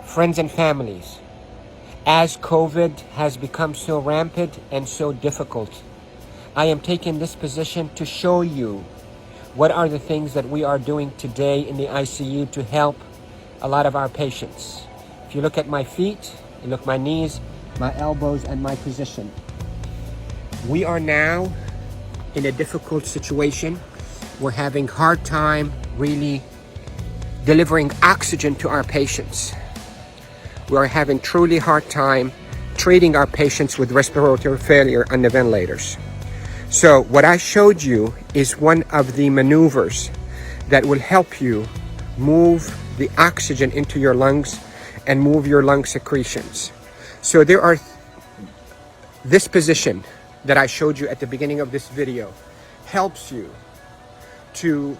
Friends and families, as COVID has become so rampant and so difficult, I am taking this position to show you what are the things that we are doing today in the ICU to help a lot of our patients. If you look at my feet, you look at my knees, my elbows, and my position. We are now in a difficult situation. We're having hard time really delivering oxygen to our patients. We are having truly hard time treating our patients with respiratory failure on the ventilators. So what I showed you is one of the maneuvers that will help you move the oxygen into your lungs and move your lung secretions. So there are this position that I showed you at the beginning of this video helps you to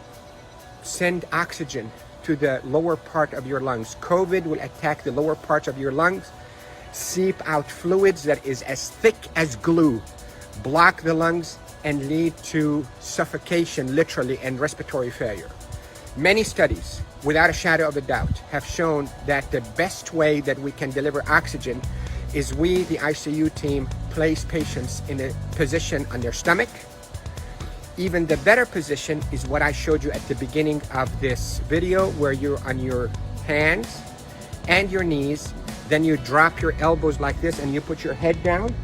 send oxygen to the lower part of your lungs. COVID will attack the lower parts of your lungs, seep out fluids that is as thick as glue, block the lungs, and lead to suffocation, literally, and respiratory failure. Many studies, without a shadow of a doubt, have shown that the best way that we can deliver oxygen is we, the ICU team, place patients in a position on their stomach. Even the better position is what I showed you at the beginning of this video, where you're on your hands and your knees, then you drop your elbows like this and you put your head down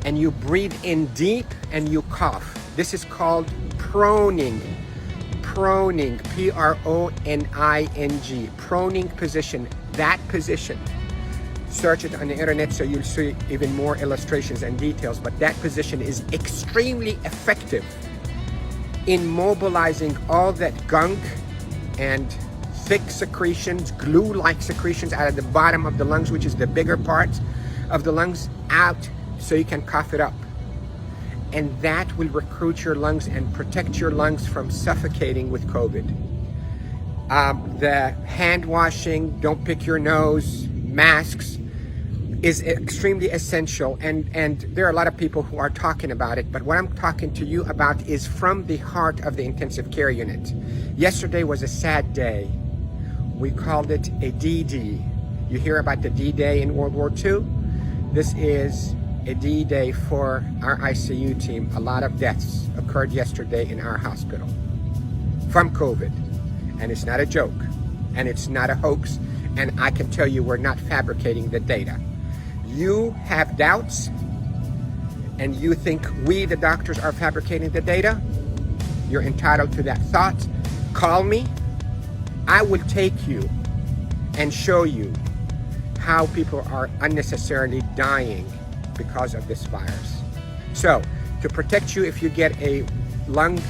and you breathe in deep and you cough. This is called proning. Proning, P-R-O-N-I-N-G, proning position. That position, search it on the internet so you'll see even more illustrations and details, but that position is extremely effective in mobilizing all that gunk and thick secretions, glue-like secretions out of the bottom of the lungs, which is the bigger part of the lungs, out so you can cough it up. And that will recruit your lungs and protect your lungs from suffocating with COVID. The hand washing, don't pick your nose, masks, is extremely essential, and there are a lot of people who are talking about it, but what I'm talking to you about is from the heart of the intensive care unit. Yesterday was a sad day. We called it a D-Day. You hear about the D-Day in World War II? This is a D-Day for our ICU team. A lot of deaths occurred yesterday in our hospital from COVID, and it's not a joke, and it's not a hoax, and I can tell you we're not fabricating the data. You have doubts and you think we, the doctors, are fabricating the data. You're entitled to that thought. Call me. I will take you and show you how people are unnecessarily dying because of this virus. So to protect you, if you get a lung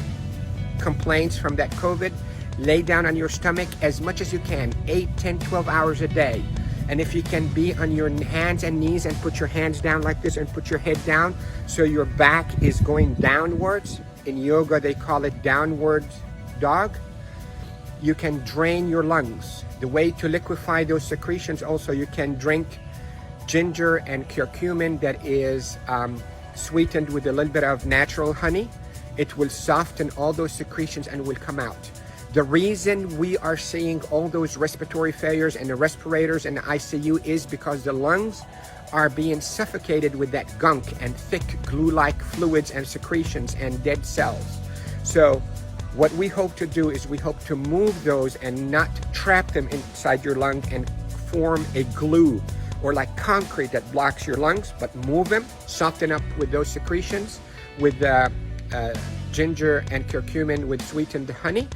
complaints from that COVID, lay down on your stomach as much as you can, 8, 10, 12 hours a day. And if you can be on your hands and knees and put your hands down like this and put your head down so your back is going downwards. In yoga, they call it downward dog. You can drain your lungs. The way to liquefy those secretions, also, you can drink ginger and curcumin that is sweetened with a little bit of natural honey. It will soften all those secretions and will come out. The reason we are seeing all those respiratory failures and the respirators and the ICU is because the lungs are being suffocated with that gunk and thick glue-like fluids and secretions and dead cells. So what we hope to do is we hope to move those and not trap them inside your lung and form a glue or like concrete that blocks your lungs, but move them, soften up with those secretions with ginger and curcumin with sweetened honey,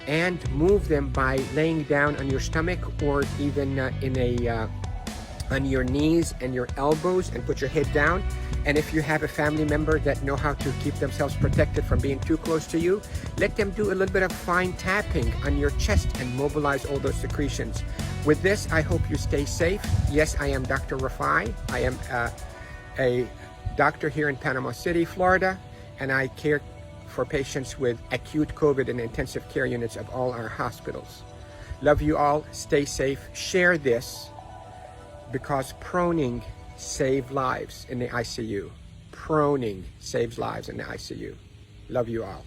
and move them by laying down on your stomach or even on your knees and your elbows and put your head down. And if you have a family member that know how to keep themselves protected from being too close to you, let them do a little bit of fine tapping on your chest and mobilize all those secretions. With this, I hope you stay safe. Yes, I am Dr. Rafai. I am a doctor here in Panama City, Florida, and I care for patients with acute COVID in intensive care units of all our hospitals. Love you all. Stay safe. Share this because proning saves lives in the ICU. Proning saves lives in the ICU. Love you all.